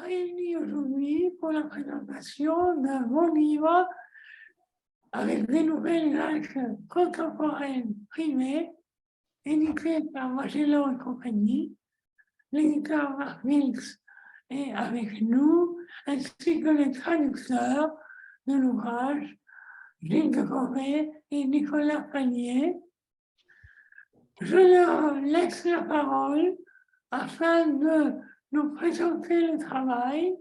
réunis aujourd'hui pour la présentation d'un bon livre avec des nouvelles contemporaines primées, édité par Magellan et compagnie. L'éditeur Marc Wilks est avec nous, ainsi que les traducteurs de l'ouvrage, Gilles de Corvée et Nicolas Panier. Je leur laisse la parole afin de nous présenter le travail,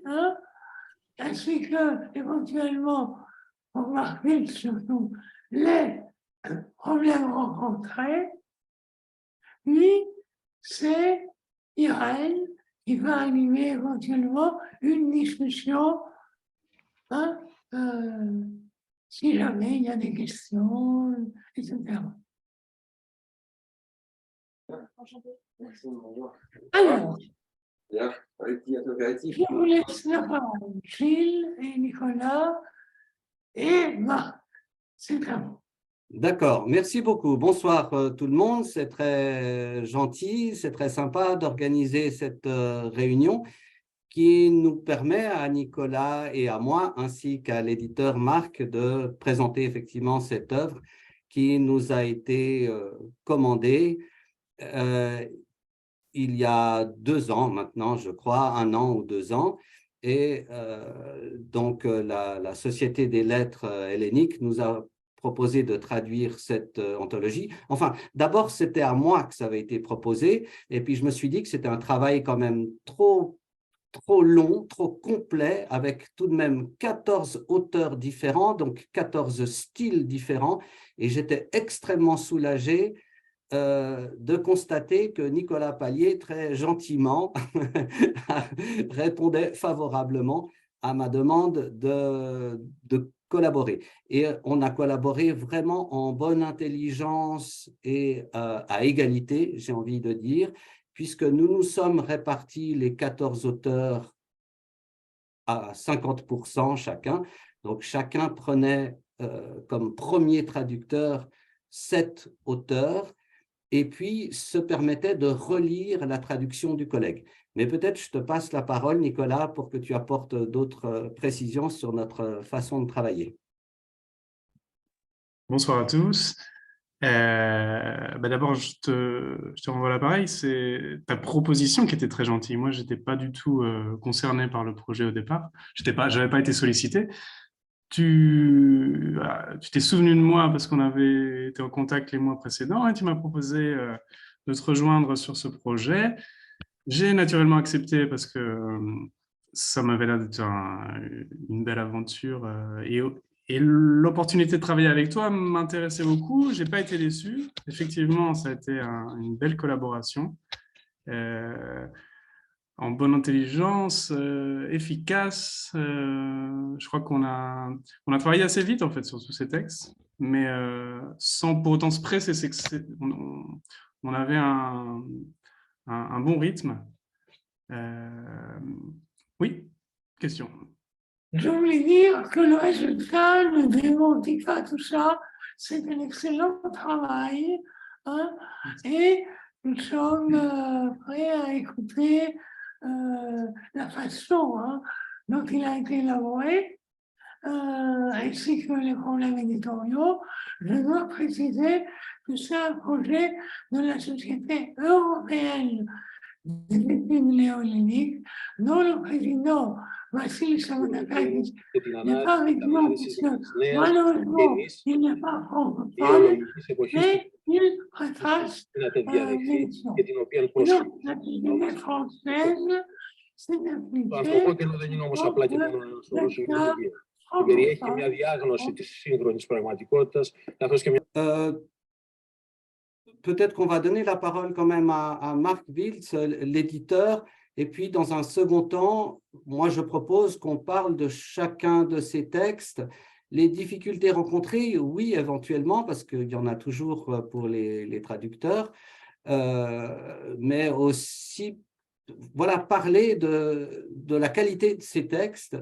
ainsi que, éventuellement, pour Marc Wilks surtout, les problèmes rencontrés. Puis, c'est Irène qui va animer éventuellement une discussion, si jamais il y a des questions, etc. Alors, je vous laisse la parole, Gilles et Nicolas et Marc. C'est à vous. D'accord, merci beaucoup. Bonsoir tout le monde, c'est très gentil, c'est très sympa d'organiser cette réunion qui nous permet à Nicolas et à moi, ainsi qu'à l'éditeur Marc, de présenter effectivement cette œuvre qui nous a été commandée il y a 2 ans maintenant, je crois, 1 an ou 2 ans. Et donc, la Société des lettres helléniques nous a proposé de traduire cette anthologie. Enfin, d'abord, c'était à moi que ça avait été proposé. Et puis, je me suis dit que c'était un travail quand même trop long, trop complet, avec tout de même 14 auteurs différents, donc 14 styles différents. Et j'étais extrêmement soulagé de constater que Nicolas Palier, très gentiment, répondait favorablement à ma demande de collaborer. Et on a collaboré vraiment en bonne intelligence et à égalité, j'ai envie de dire, puisque nous nous sommes répartis les 14 auteurs à 50% chacun. Donc, chacun prenait comme premier traducteur 7 auteurs et puis se permettait de relire la traduction du collègue. Mais peut-être je te passe la parole, Nicolas, pour que tu apportes d'autres précisions sur notre façon de travailler. Bonsoir à tous. D'abord, je te renvoie l'appareil. C'est ta proposition qui était très gentille. Moi, je n'étais pas du tout concerné par le projet au départ. Je n'avais pas été sollicité. Tu t'es souvenu de moi parce qu'on avait été en contact les mois précédents et tu m'as proposé de te rejoindre sur ce projet. J'ai naturellement accepté parce que ça m'avait l'air d'être une belle aventure et l'opportunité de travailler avec toi m'intéressait beaucoup. Je n'ai pas été déçu. Effectivement, ça a été une belle collaboration. En bonne intelligence, efficace. Je crois qu'on a travaillé assez vite en fait sur tous ces textes, mais sans pour autant se presser. On avait un bon rythme. Oui, question. Je voulais dire que le résultat ne démentit pas tout ça. C'est un excellent travail, et nous sommes prêts à écouter la façon dont il a été élaboré, ainsi que les problèmes éditoriaux. Je dois préciser que c'est un projet de la Société européenne des études néo-helléniques, dont le président Vassili Samoudakakis n'est pas avec nous, parce que malheureusement, il n'est pas francophone, mais il préface l'émission. Et donc, la Société française s'est impliquée pour que περιέχει μια διάγνωση της σύγχρονης πραγματικότητας, καθώς και μια... Peut-être qu'on va donner la parole quand même à Marc Wilks, l'éditeur, et puis dans un second temps, moi je propose qu'on parle de chacun de ces textes. Les difficultés rencontrées, oui, éventuellement, parce qu'il y en a toujours pour les traducteurs, mais aussi, voilà, parler de la qualité de ces textes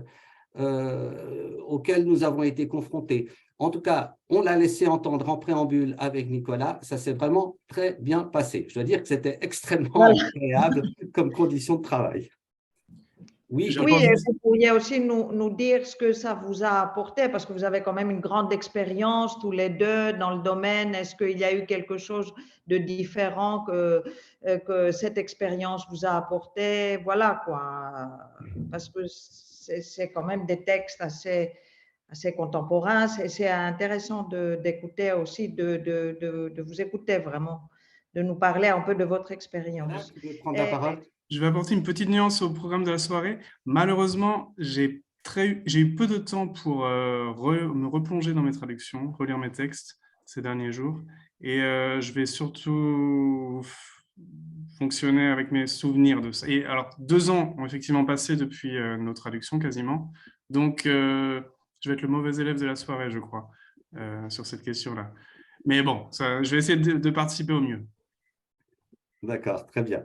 auxquels nous avons été confrontés. En tout cas, on l'a laissé entendre en préambule avec Nicolas, ça s'est vraiment très bien passé. Je dois dire que c'était extrêmement agréable comme condition de travail. Oui, J'ai Oui, entendu- et vous pourriez aussi nous dire ce que ça vous a apporté, parce que vous avez quand même une grande expérience tous les deux dans le domaine. Est-ce qu'il y a eu quelque chose de différent que cette expérience vous a apporté? Voilà quoi, parce que c'est quand même des textes assez contemporains. C'est intéressant d'écouter aussi, de vous écouter vraiment, de nous parler un peu de votre expérience. tu veux prendre la parole? Je vais apporter une petite nuance au programme de la soirée. Malheureusement, j'ai eu peu de temps pour me replonger dans mes traductions, relire mes textes ces derniers jours. Et je vais surtout fonctionner avec mes souvenirs de ça. Et alors, 2 ans ont effectivement passé depuis nos traductions quasiment. Donc, je vais être le mauvais élève de la soirée, je crois, sur cette question-là. Mais bon, je vais essayer de participer au mieux. D'accord, très bien.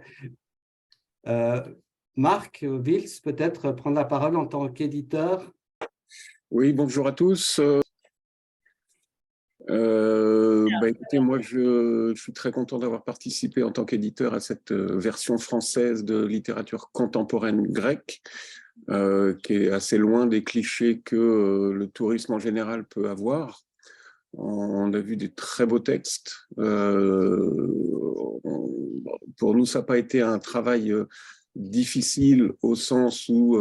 Marc Wils, peut-être prendre la parole en tant qu'éditeur. Oui, bonjour à tous. Écoutez, moi, je suis très content d'avoir participé en tant qu'éditeur à cette version française de littérature contemporaine grecque, qui est assez loin des clichés que le tourisme en général peut avoir. On a vu des très beaux textes. Pour nous, ça n'a pas été un travail difficile au sens où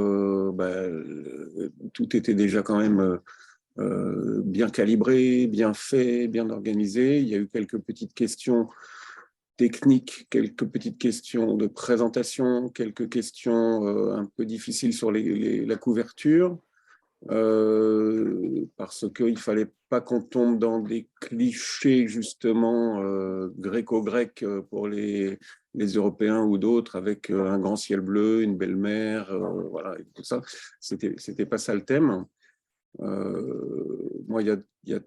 tout était déjà quand même bien calibré, bien fait, bien organisé. Il y a eu quelques petites questions techniques, quelques petites questions de présentation, quelques questions un peu difficiles sur la couverture. Parce qu'il ne fallait pas qu'on tombe dans des clichés justement gréco-grecs pour les Européens ou d'autres, avec un grand ciel bleu, une belle mer, voilà, et tout ça. C'était pas ça le thème. Moi, il y a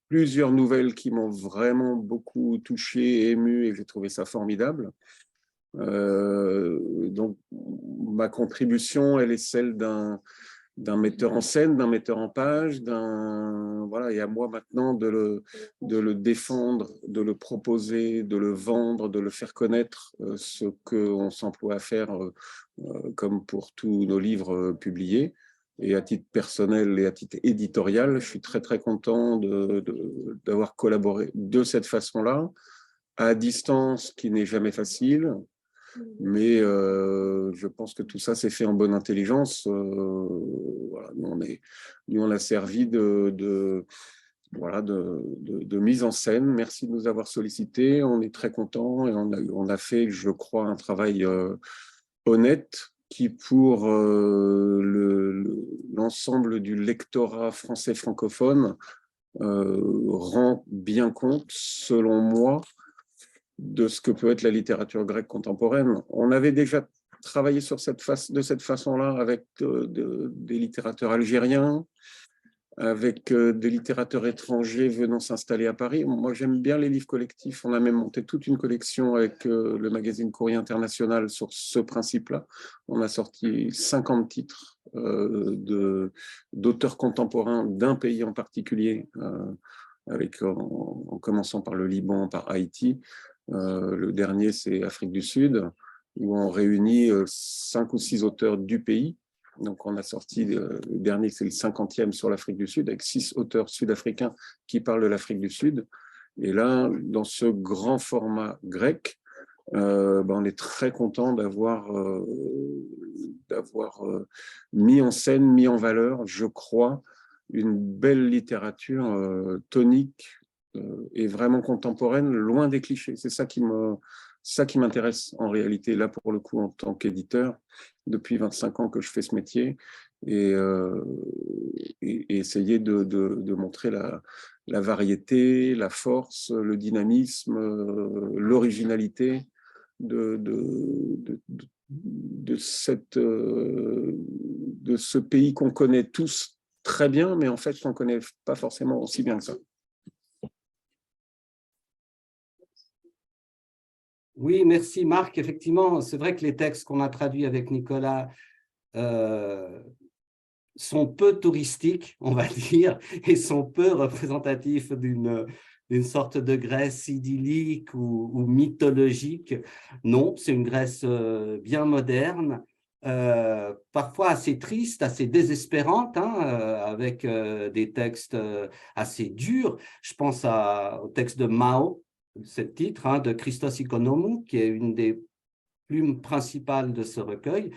plusieurs nouvelles qui m'ont vraiment beaucoup touché, ému, et j'ai trouvé ça formidable. Donc, ma contribution, elle est celle d'un metteur en scène, d'un metteur en page, voilà, et à moi maintenant de le défendre, de le proposer, de le vendre, de le faire connaître, ce qu'on s'emploie à faire, comme pour tous nos livres publiés. Et à titre personnel et à titre éditorial, je suis très très content d'avoir collaboré de cette façon-là, à distance, qui n'est jamais facile. Mais je pense que tout ça s'est fait en bonne intelligence. Voilà, nous, on a servi de mise en scène. Merci de nous avoir sollicités. On est très contents et on a fait, je crois, un travail honnête qui, pour l'ensemble du lectorat français francophone, rend bien compte, selon moi, de ce que peut être la littérature grecque contemporaine. On avait déjà travaillé de cette façon-là avec des littérateurs algériens, avec des littérateurs étrangers venant s'installer à Paris. Moi, j'aime bien les livres collectifs. On a même monté toute une collection avec le magazine Courrier International sur ce principe-là. On a sorti 50 titres d'auteurs contemporains d'un pays en particulier, en commençant par le Liban, par Haïti. Le dernier, c'est Afrique du Sud, où on réunit 5 ou 6 auteurs du pays. Donc, on a sorti, le dernier, c'est le 50e sur l'Afrique du Sud, avec 6 auteurs sud-africains qui parlent de l'Afrique du Sud. Et là, dans ce grand format grec, on est très content d'avoir mis en scène, mis en valeur, je crois, une belle littérature tonique et vraiment contemporaine, loin des clichés. C'est ça qui m'intéresse en réalité, là pour le coup, en tant qu'éditeur, depuis 25 ans que je fais ce métier, et essayer de montrer la variété, la force, le dynamisme, l'originalité de ce pays qu'on connaît tous très bien, mais en fait qu'on ne connaît pas forcément aussi bien que ça. Oui, merci Marc. Effectivement, c'est vrai que les textes qu'on a traduits avec Nicolas sont peu touristiques, on va dire, et sont peu représentatifs d'une sorte de Grèce idyllique ou mythologique. Non, c'est une Grèce bien moderne, parfois assez tristes, assez désespérantes, hein, avec des textes assez durs. Je pense au texte de Mao, c'est le titre, hein, de Christos Ikonomou, qui est une des plumes principales de ce recueil.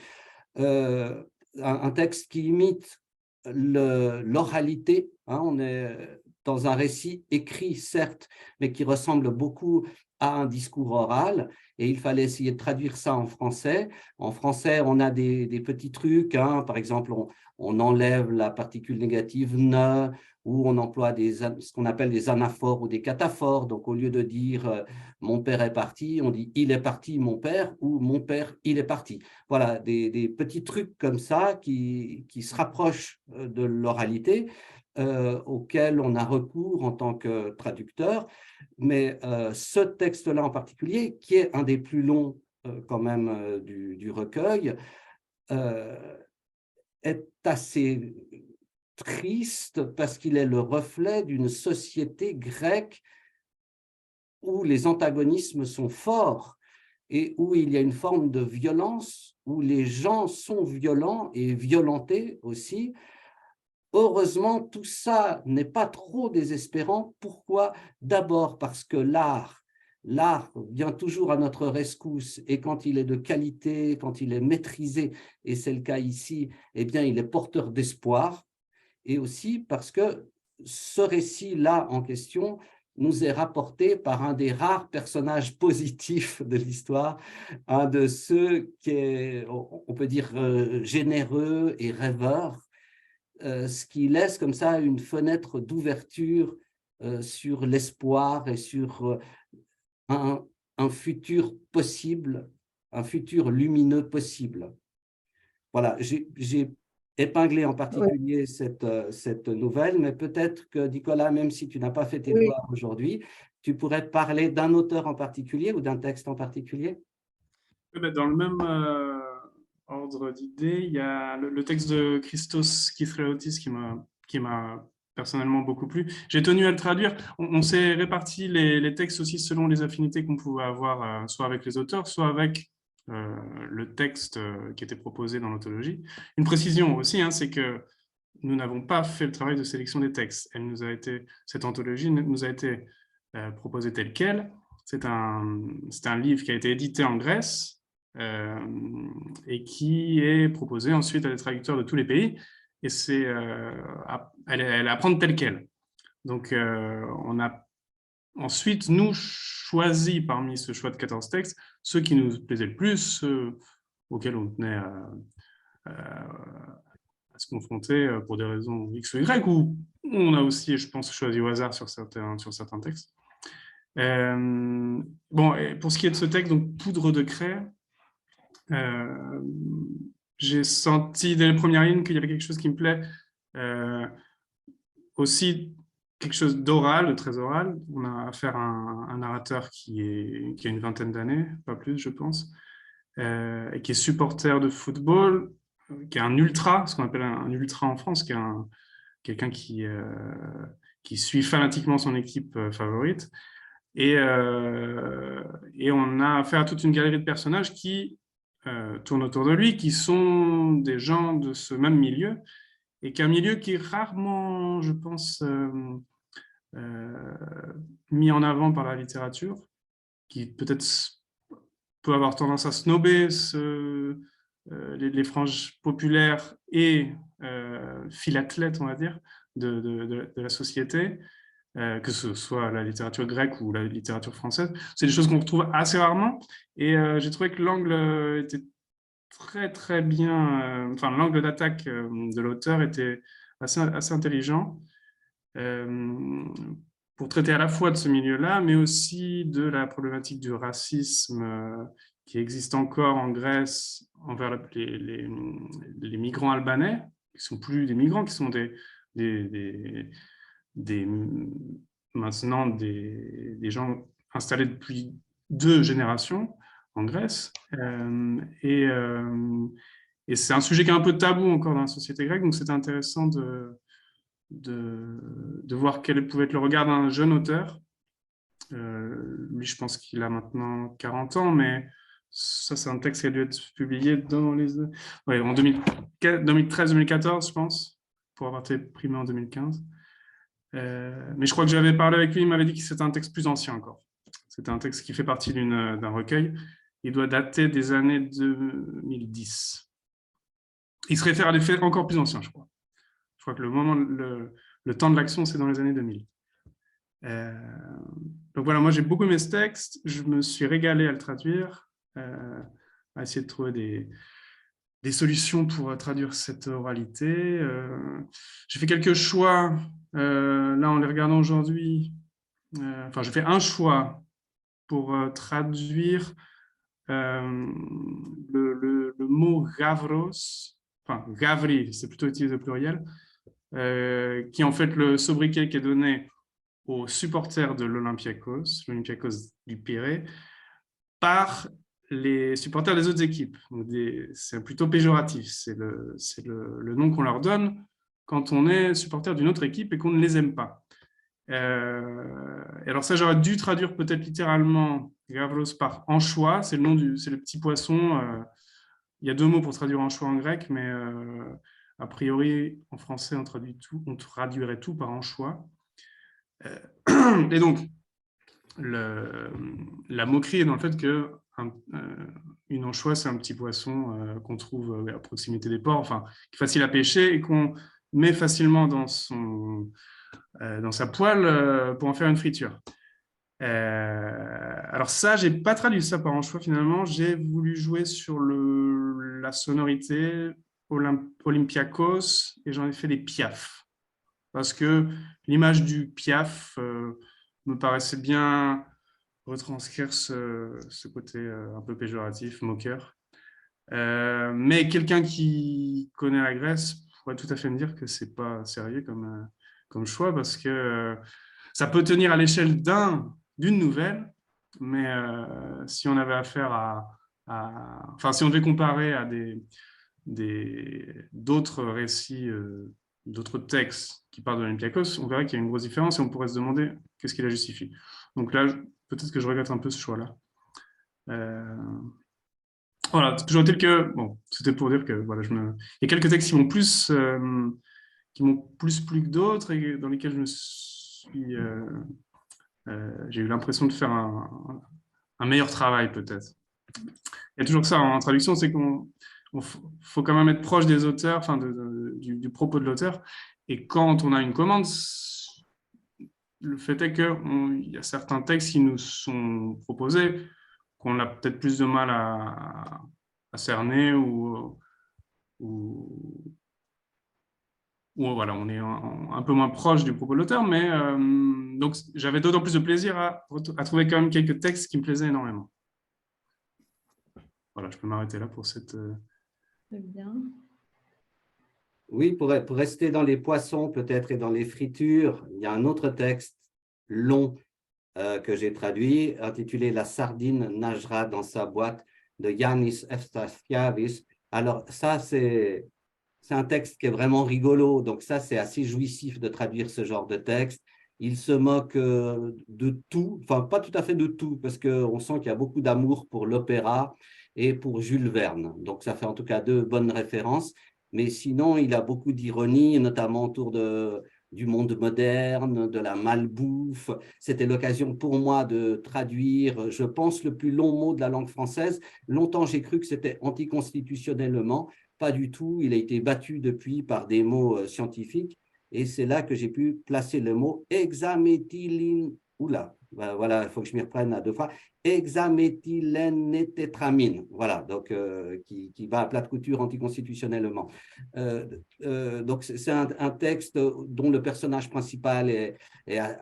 Un texte qui imite l'oralité, hein, on est dans un récit écrit, certes, mais qui ressemble beaucoup à un discours oral, et il fallait essayer de traduire ça en français. En français, on a des petits trucs, hein, par exemple, on enlève la particule négative « ne », ou on emploie ce qu'on appelle des anaphores ou des cataphores. Donc, au lieu de dire « mon père est parti », on dit « il est parti, mon père » ou « mon père, il est parti ». Voilà, des petits trucs comme ça qui se rapprochent de l'oralité, auquel on a recours en tant que traducteur. Mais ce texte-là en particulier, qui est un des plus longs quand même du recueil, est assez triste parce qu'il est le reflet d'une société grecque où les antagonismes sont forts et où il y a une forme de violence, où les gens sont violents et violentés aussi. Heureusement, tout ça n'est pas trop désespérant. Pourquoi? D'abord parce que l'art vient toujours à notre rescousse, et quand il est de qualité, quand il est maîtrisé, et c'est le cas ici, eh bien, il est porteur d'espoir. Et aussi parce que ce récit-là en question nous est rapporté par un des rares personnages positifs de l'histoire, un de ceux qui est, on peut dire, généreux et rêveur, ce qui laisse comme ça une fenêtre d'ouverture sur l'espoir et sur un futur possible, un futur lumineux possible. Voilà, j'ai épinglé en particulier cette nouvelle, mais peut-être que, Nicolas, même si tu n'as pas fait tes devoirs aujourd'hui, tu pourrais parler d'un auteur en particulier ou d'un texte en particulier? Dans le même ordre d'idées, il y a le texte de Christos Kyriaoutis qui m'a personnellement beaucoup plu. J'ai tenu à le traduire. On s'est réparti les textes aussi selon les affinités qu'on pouvait avoir, soit avec les auteurs, soit avec le texte qui était proposé dans l'anthologie. Une précision aussi, hein, c'est que nous n'avons pas fait le travail de sélection des textes. Cette anthologie nous a été proposée telle quelle. C'est un livre qui a été édité en Grèce, et qui est proposé ensuite à des traducteurs de tous les pays, et elle est à prendre telle quelle. Donc, on a ensuite, nous, choisi parmi ce choix de 14 textes, ceux qui nous plaisaient le plus, ceux auxquels on tenait à se confronter pour des raisons X ou Y, ou on a aussi, je pense, choisi au hasard sur certains textes. Bon, et pour ce qui est de ce texte, donc Poudre de craie, j'ai senti dès les premières lignes qu'il y avait quelque chose qui me plaît, aussi quelque chose d'oral, de très oral. On a affaire à un narrateur qui a une vingtaine d'années, pas plus je pense, et qui est supporter de football, qui est un ultra, ce qu'on appelle un ultra en France, qui est quelqu'un qui suit fanatiquement son équipe favorite. Et on a affaire à toute une galerie de personnages qui tournent autour de lui, qui sont des gens de ce même milieu, et qu'un milieu qui est rarement, je pense, mis en avant par la littérature, qui peut-être peut avoir tendance à snobber les franges populaires et philathlètes, on va dire, de la société, que ce soit la littérature grecque ou la littérature française. C'est des choses qu'on retrouve assez rarement, et j'ai trouvé que l'angle était très très bien, enfin l'angle d'attaque de l'auteur était assez intelligent pour traiter à la fois de ce milieu-là, mais aussi de la problématique du racisme qui existe encore en Grèce envers les migrants albanais, qui ne sont plus des migrants, qui sont maintenant des gens installés depuis 2 générations en Grèce. Et c'est un sujet qui est un peu tabou encore dans la société grecque, donc c'était intéressant de voir quel pouvait être le regard d'un jeune auteur. Lui, je pense qu'il a maintenant 40 ans, mais Ça, c'est un texte qui a dû être publié dans ouais, en 2013-2014, je pense, pour avoir été primé en 2015. Mais je crois que j'avais parlé avec lui, il m'avait dit que c'était un texte plus ancien encore. C'était un texte qui fait partie d'un recueil. Il doit dater des années 2010. Il se réfère à des faits encore plus anciens, je crois. Je crois que le temps de l'action, c'est dans les années 2000. Donc voilà, moi j'ai beaucoup aimé ce texte. Je me suis régalé à le traduire, à essayer de trouver des solutions pour traduire cette oralité. J'ai fait quelques choix, là en les regardant aujourd'hui. Enfin, j'ai fait un choix pour traduire le mot gavros, enfin gavri, c'est plutôt utilisé au pluriel, qui est en fait le sobriquet qui est donné aux supporters de l'Olympiakos du Pirée, par les supporters des autres équipes. C'est plutôt péjoratif, c'est le nom qu'on leur donne quand on est supporter d'une autre équipe et qu'on ne les aime pas. Et alors ça, j'aurais dû traduire peut-être littéralement Gavros par anchois, c'est le petit poisson. Il y a deux mots pour traduire anchois en grec, mais a priori, en français, on traduirait tout par anchois. Et donc, la moquerie est dans le fait qu'une anchois, c'est un petit poisson qu'on trouve à proximité des ports, enfin, qui est facile à pêcher et qu'on met facilement dans sa poêle pour en faire une friture. Alors ça, j'ai pas traduit ça par anchois finalement. J'ai voulu jouer sur la sonorité Olympiakos et j'en ai fait des piafs. Parce que l'image du piaf me paraissait bien retranscrire ce côté un peu péjoratif, moqueur. Mais quelqu'un qui connaît la Grèce pourrait tout à fait me dire que c'est pas sérieux comme choix parce que ça peut tenir à l'échelle d'une nouvelle, mais si on avait affaire enfin, si on devait comparer à d'autres récits, d'autres textes qui parlent de l'Olympiakos, on verrait qu'il y a une grosse différence et on pourrait se demander qu'est-ce qui la justifie. Donc là, peut-être que je regrette un peu ce choix-là. Voilà, toujours est-il que, bon, c'était pour dire que voilà, il y a quelques textes qui m'ont plus plu que d'autres et dans lesquels j'ai eu l'impression de faire un meilleur travail peut-être. Il y a toujours ça en traduction, c'est qu'on faut quand même être proche des auteurs, enfin du propos de l'auteur. Et quand on a une commande, le fait est qu'il y a certains textes qui nous sont proposés qu'on a peut-être plus de mal à cerner ou voilà, on est un peu moins proche du propos de l'auteur, mais donc j'avais d'autant plus de plaisir à trouver quand même quelques textes qui me plaisaient énormément. Voilà, je peux m'arrêter là pour cette... Très bien. Oui, pour rester dans les poissons peut-être et dans les fritures, il y a un autre texte long que j'ai traduit, intitulé « La sardine nagera dans sa boîte » de Yannis Efstachiavis. Alors ça, c'est un texte qui est vraiment rigolo, donc ça, c'est assez jouissif de traduire ce genre de texte. Il se moque de tout, enfin pas tout à fait de tout, parce qu'on sent qu'il y a beaucoup d'amour pour l'opéra et pour Jules Verne. Donc ça fait en tout cas deux bonnes références. Mais sinon, il a beaucoup d'ironie, notamment autour du monde moderne, de la malbouffe. C'était l'occasion pour moi de traduire, je pense, le plus long mot de la langue française. Longtemps, j'ai cru que c'était anticonstitutionnellement. Pas du tout. Il a été battu depuis par des mots scientifiques. Et c'est là que j'ai pu placer le mot hexaméthyline. Oula, voilà, il faut que je m'y reprenne à deux fois. Hexaméthylénététramine, voilà, donc qui va à plate couture anticonstitutionnellement. Donc c'est un texte dont le personnage principal est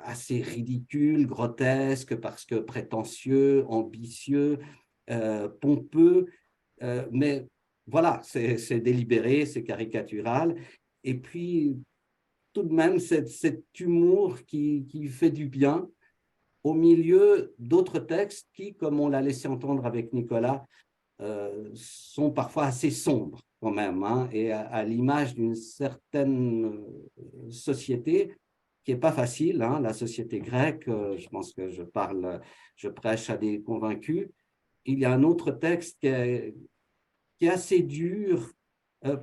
assez ridicule, grotesque, parce que prétentieux, ambitieux, pompeux, mais voilà, c'est délibéré, c'est caricatural. Et puis, tout de même, cet humour qui fait du bien, au milieu d'autres textes qui, comme on l'a laissé entendre avec Nicolas, sont parfois assez sombres quand même, hein, et à l'image d'une certaine société qui n'est pas facile, hein, la société grecque, je pense que je prêche à des convaincus, il y a un autre texte qui est assez dur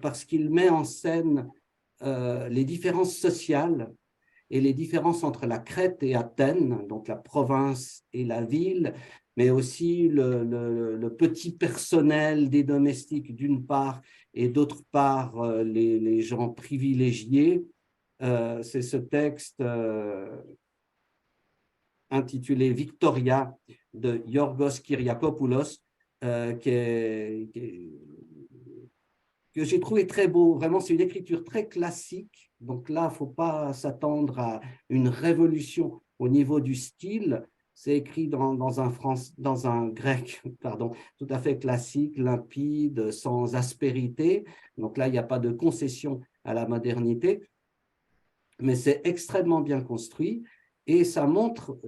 parce qu'il met en scène les différences sociales et les différences entre la Crète et Athènes, donc la province et la ville, mais aussi le petit personnel des domestiques d'une part, et d'autre part les gens privilégiés. C'est ce texte intitulé Victoria de Yorgos Kyriakopoulos que j'ai trouvé très beau. Vraiment, c'est une écriture très classique. Donc là, il ne faut pas s'attendre à une révolution au niveau du style. C'est écrit dans un grec pardon, tout à fait classique, limpide, sans aspérité. Donc là, il n'y a pas de concession à la modernité. Mais c'est extrêmement bien construit et ça montre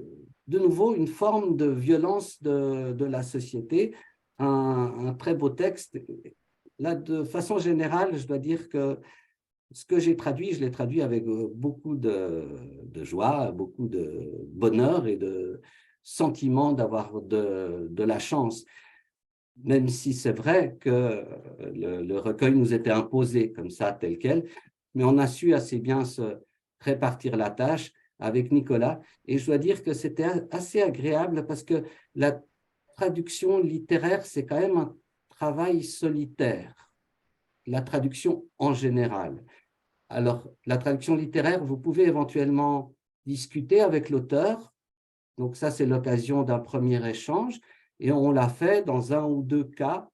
de nouveau une forme de violence de la société. Un très beau texte. Là, de façon générale, je dois dire que ce que j'ai traduit, je l'ai traduit avec beaucoup de joie, beaucoup de bonheur et de sentiment d'avoir de la chance. Même si c'est vrai que le recueil nous était imposé comme ça, tel quel, mais on a su assez bien se répartir la tâche avec Nicolas. Et je dois dire que c'était assez agréable parce que la traduction littéraire, c'est quand même un travail solitaire, la traduction en général. Alors, la traduction littéraire, vous pouvez éventuellement discuter avec l'auteur. Donc ça, c'est l'occasion d'un premier échange. Et on l'a fait dans un ou deux cas,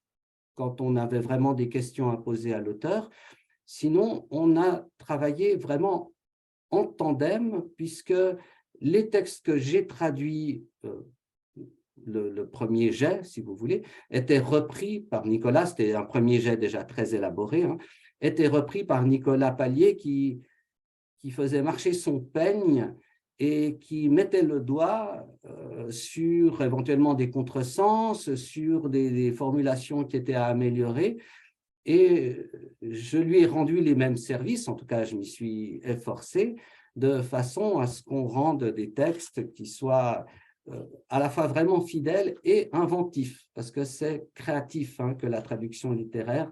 quand on avait vraiment des questions à poser à l'auteur. Sinon, on a travaillé vraiment en tandem, puisque les textes que j'ai traduits, le premier jet, si vous voulez, était repris par Nicolas, c'était un premier jet déjà très élaboré, hein, était repris par Nicolas Pallier qui faisait marcher son peigne et qui mettait le doigt sur éventuellement des contresens, sur des formulations qui étaient à améliorer. Et je lui ai rendu les mêmes services, en tout cas je m'y suis efforcé, de façon à ce qu'on rende des textes qui soient à la fois vraiment fidèles et inventifs, parce que c'est créatif hein, que la traduction littéraire,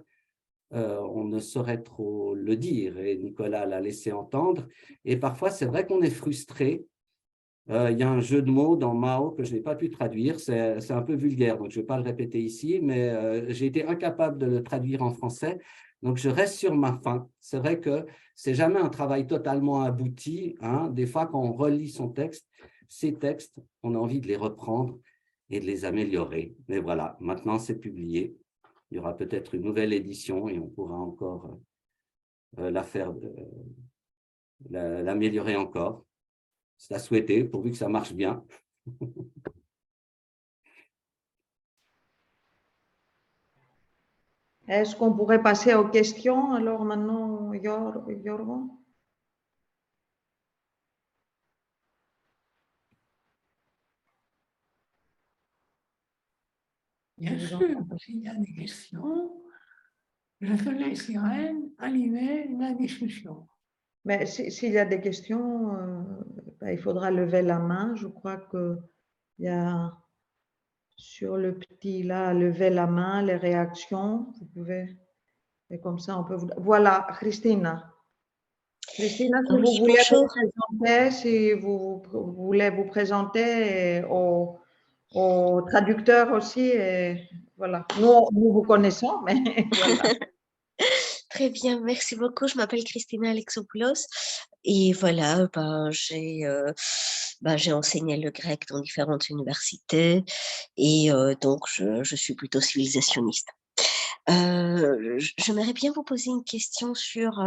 on ne saurait trop le dire, et Nicolas l'a laissé entendre. Et parfois, c'est vrai qu'on est frustré. Il y a un jeu de mots dans Mao que je n'ai pas pu traduire, c'est un peu vulgaire, donc je ne vais pas le répéter ici, mais j'ai été incapable de le traduire en français, donc je reste sur ma faim. C'est vrai que ce n'est jamais un travail totalement abouti, hein. Des fois, quand on relit son texte, ces textes, on a envie de les reprendre et de les améliorer. Mais voilà, maintenant c'est publié. Il y aura peut-être une nouvelle édition et on pourra encore l'améliorer encore. C'est à souhaiter, pourvu que ça marche bien. Est-ce qu'on pourrait passer aux questions alors maintenant, Yorgo? Bien sûr, s'il y a des questions, je te laisse, Irène, animer la discussion. Mais s'il y a des questions, il faudra lever la main. Je crois qu'il y a sur le petit là, lever la main, les réactions. Vous pouvez, et comme ça, on peut vous. Voilà, Christina. Christina, si vous voulez vous présenter, si vous voulez vous présenter aux traducteurs aussi, et voilà. Nous vous connaissons, mais voilà. Très bien, merci beaucoup. Je m'appelle Christina Alexopoulos et voilà, j'ai enseigné le grec dans différentes universités et donc je suis plutôt civilisationniste. J'aimerais bien vous poser une question sur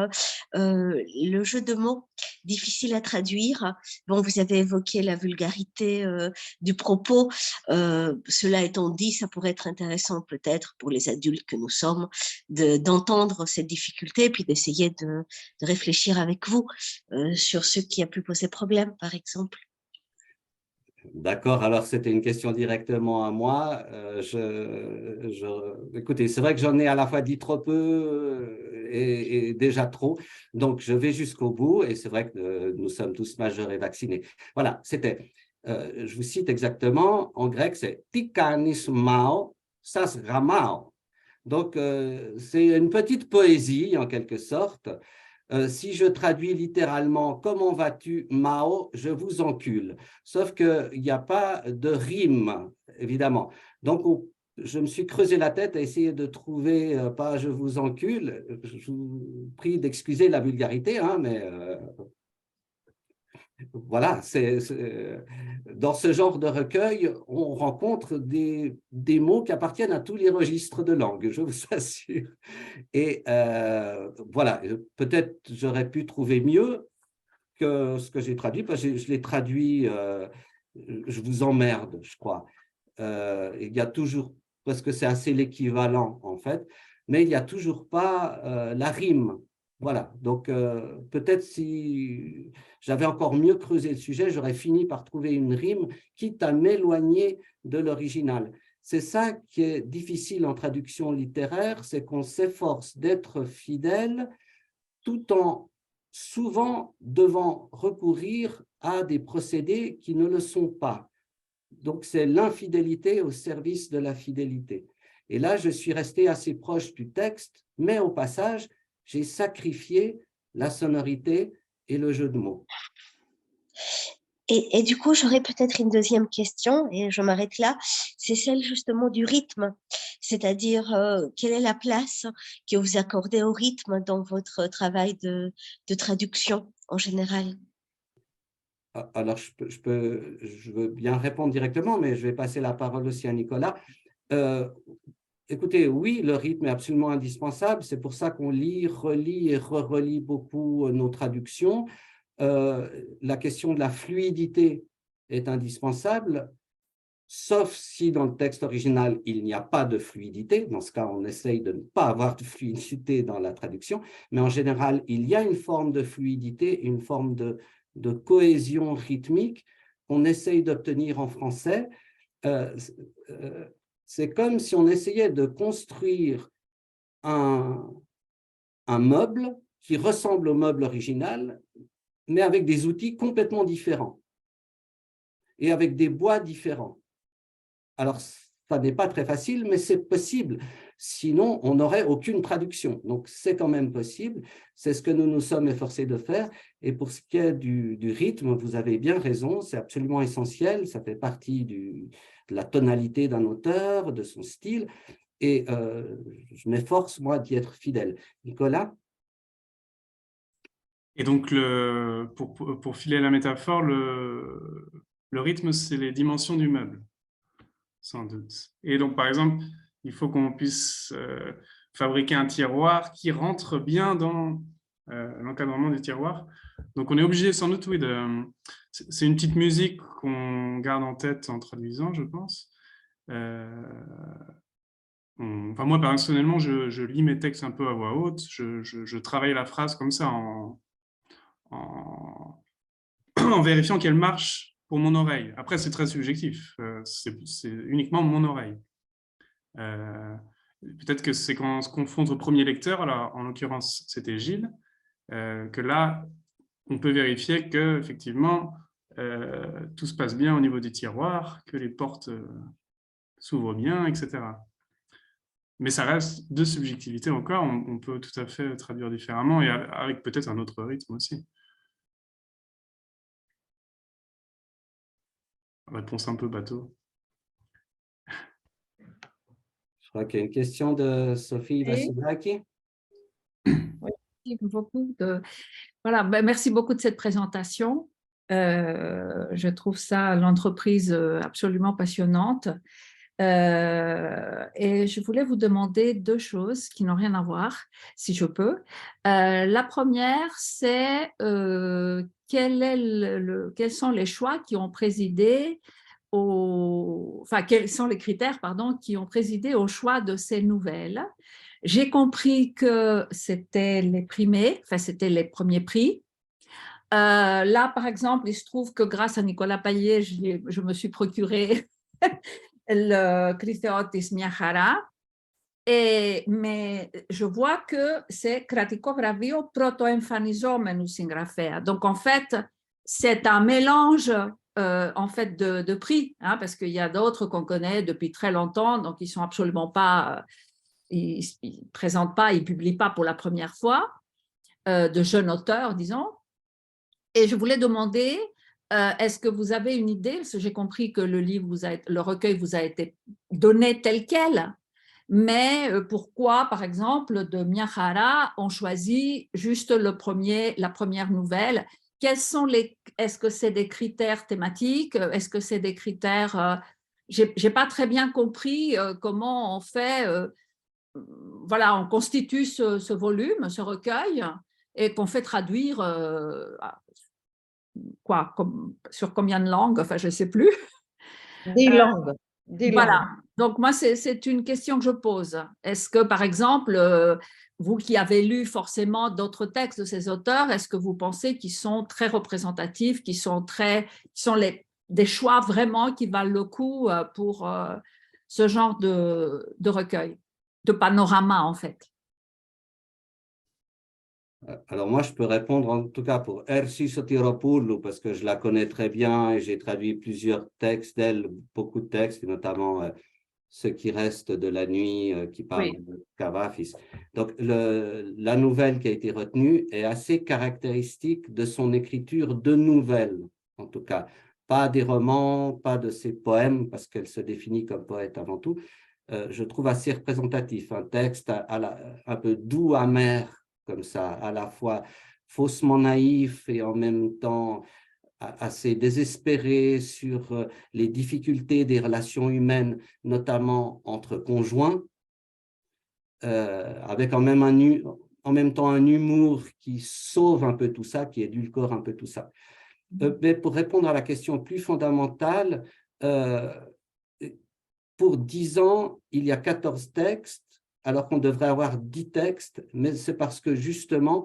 le jeu de mots difficile à traduire. Bon, vous avez évoqué la vulgarité du propos. Cela étant dit, ça pourrait être intéressant peut-être pour les adultes que nous sommes d'entendre cette difficulté et puis d'essayer de réfléchir avec vous sur ce qui a pu poser problème, par exemple. D'accord, alors c'était une question directement à moi. Écoutez, c'est vrai que j'en ai à la fois dit trop peu et déjà trop, donc je vais jusqu'au bout et c'est vrai que nous sommes tous majeurs et vaccinés. Voilà, c'était Je vous cite exactement, en grec, c'est « tikanis mao, sas ramao ». Donc, c'est une petite poésie, en quelque sorte. Si je traduis littéralement « Comment vas-tu, Mao? Je vous encule ». Sauf qu'il n'y a pas de rime, évidemment. Donc, je me suis creusé la tête à essayer de trouver pas « je vous encule ». Je vous prie d'excuser la vulgarité, hein, mais voilà, dans ce genre de recueil, on rencontre des mots qui appartiennent à tous les registres de langue, je vous assure. Et voilà, peut-être j'aurais pu trouver mieux que ce que j'ai traduit, parce que je l'ai traduit, je vous emmerde, je crois. Il y a toujours, parce que c'est assez l'équivalent en fait, mais il n'y a toujours pas la rime. Voilà, donc peut-être si j'avais encore mieux creusé le sujet, j'aurais fini par trouver une rime, quitte à m'éloigner de l'original. C'est ça qui est difficile en traduction littéraire, c'est qu'on s'efforce d'être fidèle tout en souvent devant recourir à des procédés qui ne le sont pas. Donc, c'est l'infidélité au service de la fidélité. Et là, je suis resté assez proche du texte, mais au passage, j'ai sacrifié la sonorité et le jeu de mots. Et du coup, j'aurais peut-être une deuxième question, et je m'arrête là, c'est celle justement du rythme, c'est-à-dire quelle est la place que vous accordez au rythme dans votre travail de traduction en général? Alors, je veux bien répondre directement, mais je vais passer la parole aussi à Nicolas. Écoutez, oui, le rythme est absolument indispensable. C'est pour ça qu'on lit, relit et re-relit beaucoup nos traductions. La question de la fluidité est indispensable, sauf si dans le texte original, il n'y a pas de fluidité. Dans ce cas, on essaye de ne pas avoir de fluidité dans la traduction. Mais en général, il y a une forme de fluidité, une forme de cohésion rythmique qu'on essaye d'obtenir en français. C'est comme si on essayait de construire un meuble qui ressemble au meuble original, mais avec des outils complètement différents et avec des bois différents. Alors, ça n'est pas très facile, mais c'est possible. Sinon, on n'aurait aucune traduction. Donc, c'est quand même possible. C'est ce que nous nous sommes efforcés de faire. Et pour ce qui est du rythme, vous avez bien raison, c'est absolument essentiel. Ça fait partie de la tonalité d'un auteur, de son style. Et je m'efforce, moi, d'y être fidèle. Nicolas? Et donc, pour filer la métaphore, le rythme, c'est les dimensions du meuble, sans doute. Et donc, par exemple, il faut qu'on puisse fabriquer un tiroir qui rentre bien dans l'encadrement du tiroir. Donc, on est obligé, sans doute, oui, c'est une petite musique qu'on garde en tête en traduisant, je pense. Enfin, moi, personnellement, je lis mes textes un peu à voix haute. Je travaille la phrase comme ça, en vérifiant qu'elle marche pour mon oreille. Après, c'est très subjectif. C'est uniquement mon oreille. Peut-être que c'est quand on se confronte au premier lecteur, alors, en l'occurrence, c'était Gilles, que là, on peut vérifier qu'effectivement, tout se passe bien au niveau du tiroir, que les portes s'ouvrent bien, etc. Mais ça reste de subjectivité encore, on peut tout à fait traduire différemment et avec peut-être un autre rythme aussi. Réponse un peu bateau. Je crois qu'il y a une question de Sophie Vassilaki. Oui, merci beaucoup. Voilà, merci beaucoup de cette présentation. Je trouve ça, l'entreprise, absolument passionnante. Et je voulais vous demander deux choses qui n'ont rien à voir, si je peux. La première, c'est quels sont les choix qui ont présidé enfin, quels sont les critères, pardon, qui ont présidé au choix de ces nouvelles. J'ai compris que c'était les primés, enfin, c'était les premiers prix. Là, par exemple, il se trouve que grâce à Nicolas Payet, je me suis procuré le Christeotis Miachara, mais je vois que c'est Κρατικό βραβείο πρωτοεμφανιζόμενου συγγραφέα. Donc, en fait, c'est un mélange en fait de prix, hein, parce qu'il y a d'autres qu'on connaît depuis très longtemps, donc ils sont absolument pas, ils présentent pas, ils publient pas pour la première fois, de jeunes auteurs, disons. Et je voulais demander, est-ce que vous avez une idée, parce que j'ai compris que le recueil vous a été donné tel quel, mais pourquoi, par exemple, de Miahara, on choisit juste la première nouvelle? Est-ce que c'est des critères thématiques? Est-ce que c'est des critères… j'ai pas très bien compris comment on fait, voilà, on constitue ce volume, ce recueil, et qu'on fait traduire sur combien de langues, enfin je ne sais plus. 10 langues. 10 Voilà, langues. donc moi c'est une question que je pose. Est-ce que par exemple, vous qui avez lu forcément d'autres textes de ces auteurs, est-ce que vous pensez qu'ils sont très représentatifs, qu'ils sont des choix vraiment qui valent le coup pour ce genre de recueil, de panorama en fait? Alors moi, je peux répondre en tout cas pour Ersi Sotiropoulou, parce que je la connais très bien et j'ai traduit plusieurs textes d'elle, beaucoup de textes, et notamment Ce qui reste de la nuit, qui parle Oui. de Cavafis. Donc la nouvelle qui a été retenue est assez caractéristique de son écriture de nouvelles, en tout cas. Pas des romans, pas de ses poèmes, parce qu'elle se définit comme poète avant tout. Je trouve assez représentatif, un texte un peu doux, amer, comme ça, à la fois faussement naïf et en même temps assez désespéré sur les difficultés des relations humaines, notamment entre conjoints, avec en même temps un humour qui sauve un peu tout ça, qui édulcore un peu tout ça. Mais pour répondre à la question plus fondamentale, pour 10 ans, il y a 14 textes, alors qu'on devrait avoir 10 textes, mais c'est parce que justement,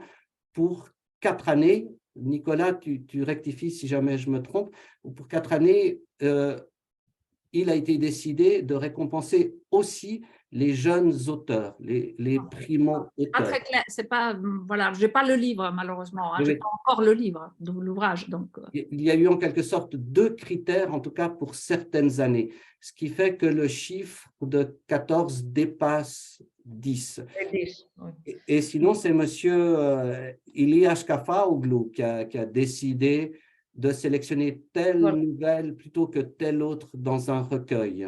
pour 4 années, Nicolas, tu rectifies si jamais je me trompe, pour 4 années, il a été décidé de récompenser aussi les jeunes auteurs, les primo-auteurs. Pas très clair, c'est pas, voilà, j'ai pas le livre malheureusement, hein, Oui, j'ai oui. pas encore le livre, l'ouvrage, donc. Il y a eu en quelque sorte 2 critères, en tout cas pour certaines années, ce qui fait que le chiffre de 14 dépasse 10. Et sinon, c'est monsieur Ilyas Kafaoğlu qui a décidé de sélectionner telle nouvelle plutôt que telle autre dans un recueil.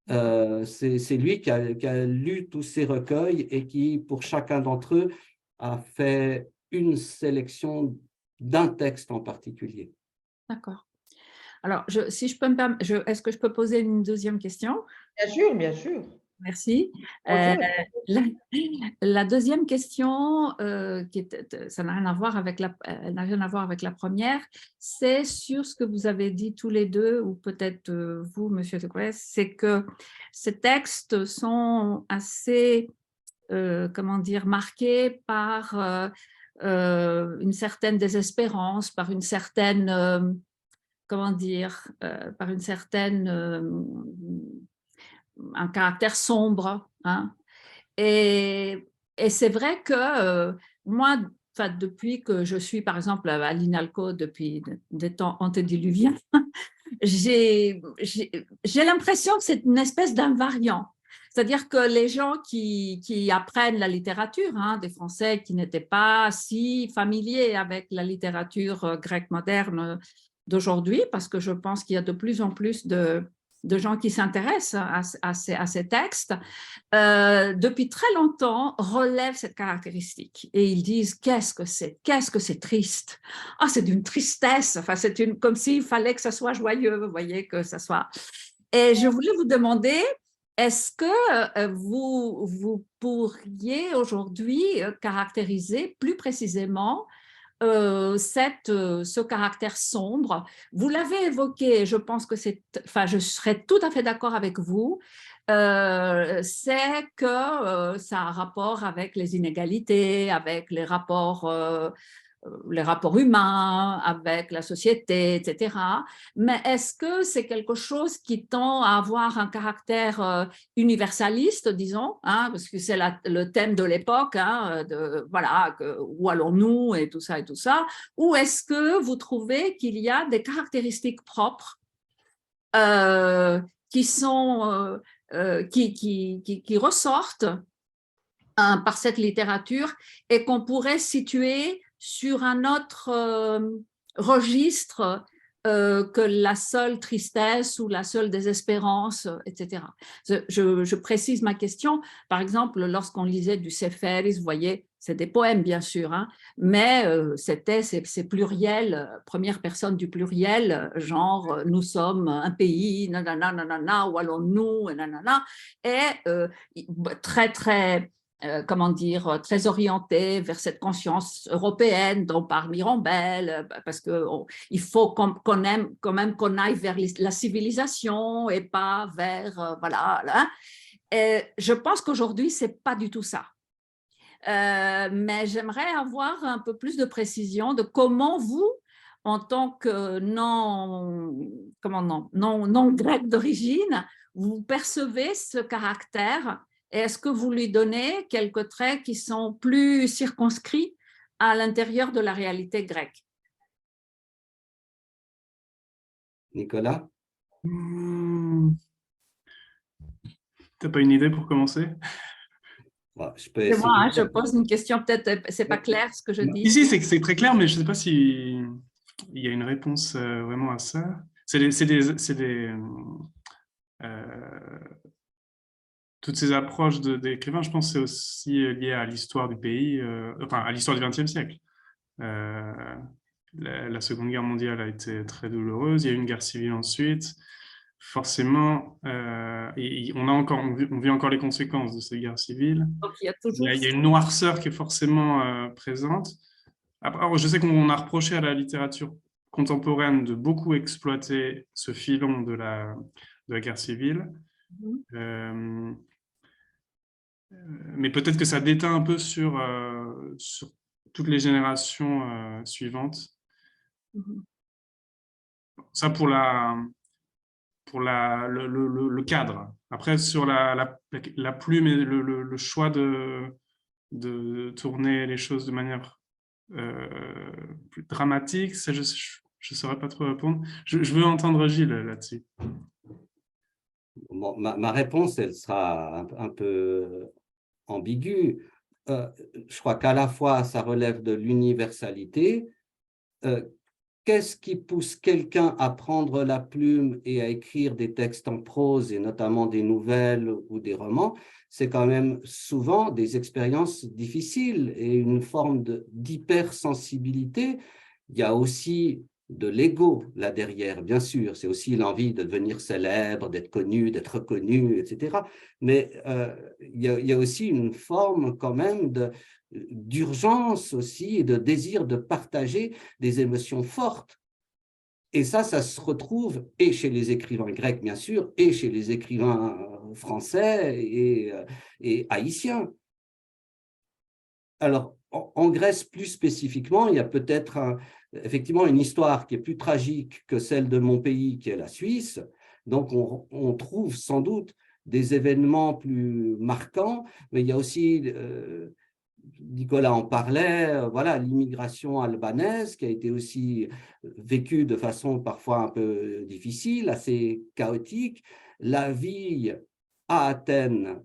C'est lui qui a lu tous ces recueils et qui, pour chacun d'entre eux, a fait une sélection d'un texte en particulier. D'accord. Alors, si je peux me permettre, est-ce que je peux poser une deuxième question? Bien sûr, bien sûr. Merci. La deuxième question, ça n'a rien à voir avec la première, c'est sur ce que vous avez dit tous les deux, ou peut-être vous, Monsieur Tequès, c'est que ces textes sont assez, comment dire, marqués par une certaine désespérance, par une certaine, comment dire, par une certaine… un caractère sombre, hein. Et c'est vrai que moi, depuis que je suis, par exemple, à l'INALCO depuis des temps antédiluviens, j'ai l'impression que c'est une espèce d'invariant. C'est-à-dire que les gens qui apprennent la littérature, hein, des Français qui n'étaient pas si familiers avec la littérature grecque moderne d'aujourd'hui, parce que je pense qu'il y a de plus en plus de gens qui s'intéressent à ces textes, depuis très longtemps, relèvent cette caractéristique. Et ils disent, qu'est-ce que c'est triste. Ah, c'est d'une tristesse, enfin, comme s'il fallait que ça soit joyeux, vous voyez, que ça soit… Et je voulais vous demander, est-ce que vous pourriez aujourd'hui caractériser plus précisément ce caractère sombre? Vous l'avez évoqué, je pense que je serais tout à fait d'accord avec vous, c'est que ça a rapport avec les inégalités, avec les rapports les rapports humains avec la société, etc. Mais est-ce que c'est quelque chose qui tend à avoir un caractère universaliste, disons, hein, parce que c'est le thème de l'époque, hein, voilà, où allons-nous et tout ça, ou est-ce que vous trouvez qu'il y a des caractéristiques propres qui sont, qui ressortent par cette littérature et qu'on pourrait situer sur un autre registre que la seule tristesse ou la seule désespérance, etc. Je précise ma question. Par exemple, lorsqu'on lisait du Seferis, vous voyez, c'est des poèmes, bien sûr, hein, mais c'est pluriel, première personne du pluriel, genre « nous sommes un pays, nanana, nanana, où allons-nous » et nanana, et très comment dire, très orienté vers cette conscience européenne dont parle Mirombel, parce qu'il faut quand même qu'on aille vers la civilisation et pas vers, voilà. Là. Et je pense qu'aujourd'hui, ce n'est pas du tout ça. Mais j'aimerais avoir un peu plus de précision de comment vous, en tant que non grec d'origine, vous percevez ce caractère. Et est-ce que vous lui donnez quelques traits qui sont plus circonscrits à l'intérieur de la réalité grecque? Nicolas? T'as pas une idée pour commencer? Je peux C'est essayer. moi, hein, je pose une question, peut-être c'est pas clair ce que je dis. Ici, c'est très clair, mais je ne sais pas s'il y a une réponse vraiment à ça. Toutes ces approches d'écrivains, je pense que c'est aussi lié à l'histoire du pays, enfin à l'histoire du XXe siècle. La Seconde Guerre mondiale a été très douloureuse, il y a eu une guerre civile ensuite. Forcément, on vit encore les conséquences de ces guerres civiles. Donc, il y a une noirceur qui est forcément présente. Alors, je sais qu'on a reproché à la littérature contemporaine de beaucoup exploiter ce filon de la guerre civile. Mais peut-être que ça déteint un peu sur toutes les générations suivantes. Ça pour le cadre. Après, sur la plume et le choix de tourner les choses de manière plus dramatique, ça, je ne saurais pas trop répondre. Je veux entendre Gilles là-dessus. Bon, ma réponse, elle sera un peu ambiguë. Je crois qu'à la fois, ça relève de l'universalité. Qu'est-ce qui pousse quelqu'un à prendre la plume et à écrire des textes en prose, et notamment des nouvelles ou des romans? C'est quand même souvent des expériences difficiles et une forme d'hypersensibilité. Il y a aussi de l'ego là derrière, bien sûr. C'est aussi l'envie de devenir célèbre, d'être connu, d'être reconnu, etc. Mais il y a aussi une forme quand même d'urgence aussi et de désir de partager des émotions fortes. Et ça se retrouve et chez les écrivains grecs, bien sûr, et chez les écrivains français et haïtiens. Alors, en Grèce, plus spécifiquement, il y a peut-être effectivement une histoire qui est plus tragique que celle de mon pays, qui est la Suisse. Donc, on trouve sans doute des événements plus marquants, mais il y a aussi, Nicolas en parlait, voilà, l'immigration albanaise qui a été aussi vécue de façon parfois un peu difficile, assez chaotique. La vie à Athènes,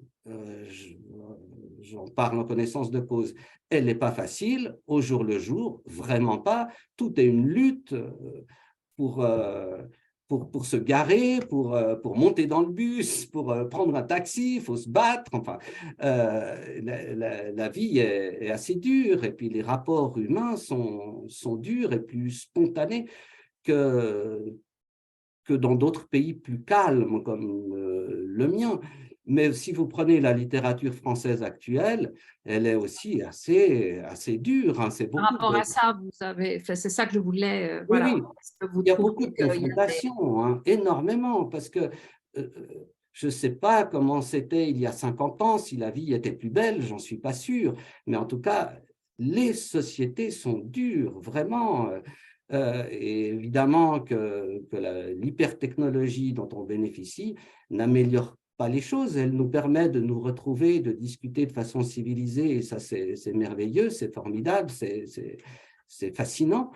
j'en parle en connaissance de cause, elle n'est pas facile, au jour le jour, vraiment pas. Tout est une lutte pour se garer, pour monter dans le bus, pour prendre un taxi, il faut se battre. Enfin, la vie est assez dure et puis les rapports humains sont durs et plus spontanés que dans d'autres pays plus calmes comme le mien. Mais si vous prenez la littérature française actuelle, elle est aussi assez dure. Hein. Par rapport à ça, c'est ça que je voulais. Voilà. Oui, il y a beaucoup de confrontations, hein, énormément, parce que je ne sais pas comment c'était il y a 50 ans, si la vie était plus belle, j'en suis pas sûr, mais en tout cas, les sociétés sont dures, vraiment. Et évidemment que l'hypertechnologie dont on bénéficie n'améliore pas les choses, elle nous permet de nous retrouver, de discuter de façon civilisée, et ça c'est merveilleux, c'est formidable, c'est fascinant,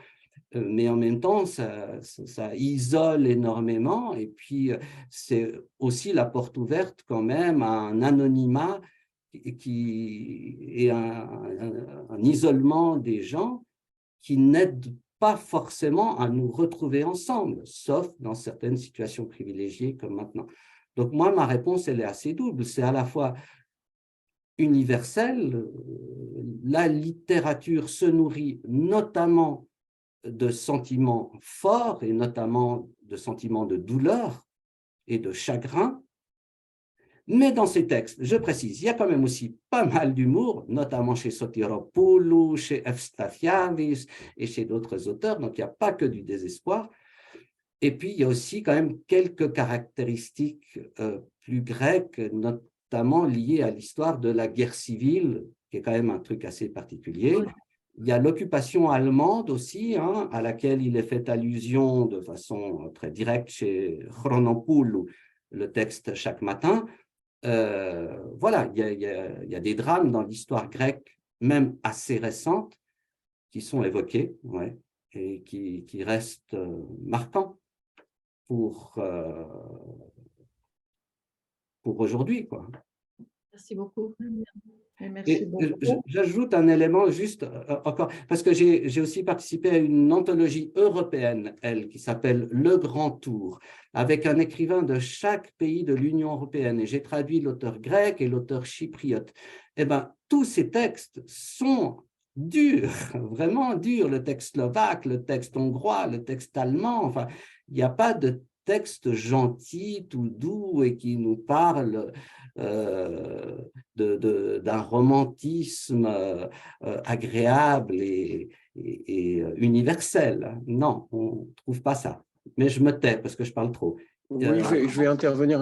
mais en même temps ça isole énormément, et puis c'est aussi la porte ouverte quand même à un anonymat et un isolement des gens qui n'aident pas forcément à nous retrouver ensemble, sauf dans certaines situations privilégiées comme maintenant. Donc moi, ma réponse, elle est assez double. C'est à la fois universel, la littérature se nourrit notamment de sentiments forts et notamment de sentiments de douleur et de chagrin. Mais dans ces textes, je précise, il y a quand même aussi pas mal d'humour, notamment chez Sotiropoulou, chez Efstathiavis et chez d'autres auteurs, donc il n'y a pas que du désespoir. Et puis, il y a aussi quand même quelques caractéristiques plus grecques, notamment liées à l'histoire de la guerre civile, qui est quand même un truc assez particulier. Il y a l'occupation allemande aussi, hein, à laquelle il est fait allusion de façon très directe chez Chronopoulou, le texte chaque matin. Voilà, il y a des drames dans l'histoire grecque, même assez récente, qui sont évoqués, ouais, et qui restent marquants pour aujourd'hui, quoi. Merci beaucoup. Merci beaucoup. J'ajoute un élément juste encore, parce que j'ai aussi participé à une anthologie européenne, qui s'appelle Le Grand Tour, avec un écrivain de chaque pays de l'Union européenne, et j'ai traduit l'auteur grec et l'auteur chypriote. Eh bien, tous ces textes sont durs, vraiment durs, le texte slovaque, le texte hongrois, le texte allemand, enfin, il n'y a pas de texte gentil, tout doux et qui nous parle d'un romantisme agréable et universel. Non, on ne trouve pas ça. Mais je me tais parce que je parle trop. Oui, je vais intervenir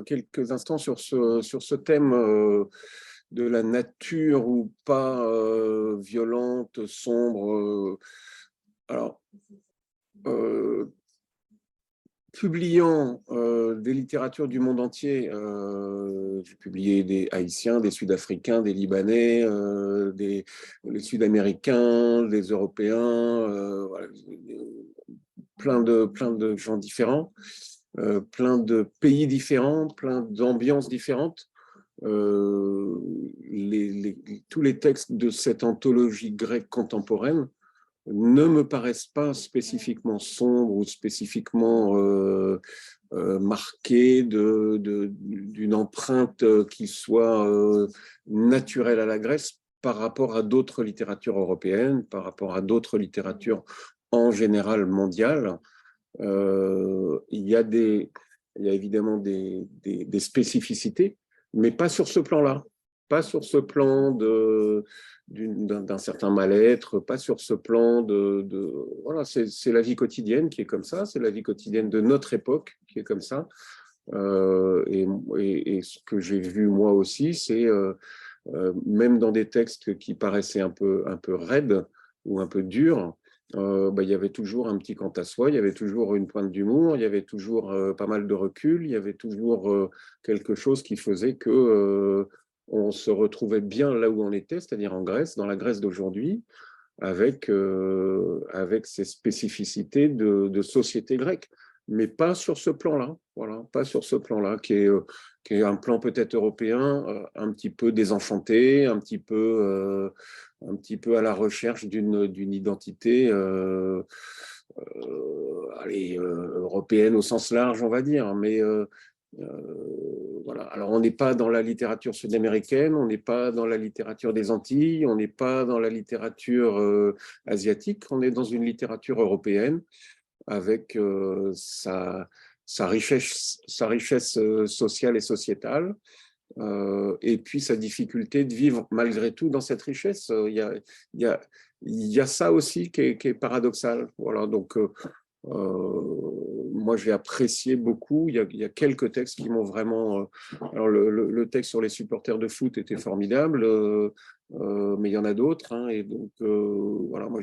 quelques instants sur ce thème de la nature ou pas violente, sombre. Alors, publiant des littératures du monde entier, j'ai publié des Haïtiens, des Sud-Africains, des Libanais, des Sud-Américains, des Européens, voilà, plein de gens différents, plein de pays différents, plein d'ambiances différentes. Tous les textes de cette anthologie grecque contemporaine ne me paraissent pas spécifiquement sombres ou spécifiquement marqués d'une empreinte qui soit naturelle à la Grèce par rapport à d'autres littératures européennes, par rapport à d'autres littératures en général mondiales. Il y a évidemment des spécificités, mais pas sur ce plan-là, pas sur ce plan d'un certain mal-être, pas sur ce plan voilà, c'est la vie quotidienne qui est comme ça, c'est la vie quotidienne de notre époque qui est comme ça. Et ce que j'ai vu moi aussi, c'est même dans des textes qui paraissaient un peu raides ou un peu durs, il y avait toujours un petit quant à soi, il y avait toujours une pointe d'humour, il y avait toujours pas mal de recul, il y avait toujours quelque chose qui faisait que on se retrouvait bien là où on était, c'est-à-dire en Grèce, dans la Grèce d'aujourd'hui, avec ces spécificités de société grecque, mais pas sur ce plan-là, voilà, pas sur ce plan-là, qui est un plan peut-être européen, un petit peu désenchanté, un petit peu à la recherche d'une identité européenne au sens large, on va dire, mais voilà. Alors, on n'est pas dans la littérature sud-américaine, on n'est pas dans la littérature des Antilles, on n'est pas dans la littérature asiatique, on est dans une littérature européenne avec sa richesse sociale et sociétale, et puis sa difficulté de vivre malgré tout dans cette richesse. Il y a ça aussi qui est paradoxal. Voilà, donc moi, j'ai apprécié beaucoup. Il y a quelques textes qui m'ont vraiment… alors, le texte sur les supporters de foot était formidable, mais il y en a d'autres. Hein, et donc, voilà, moi,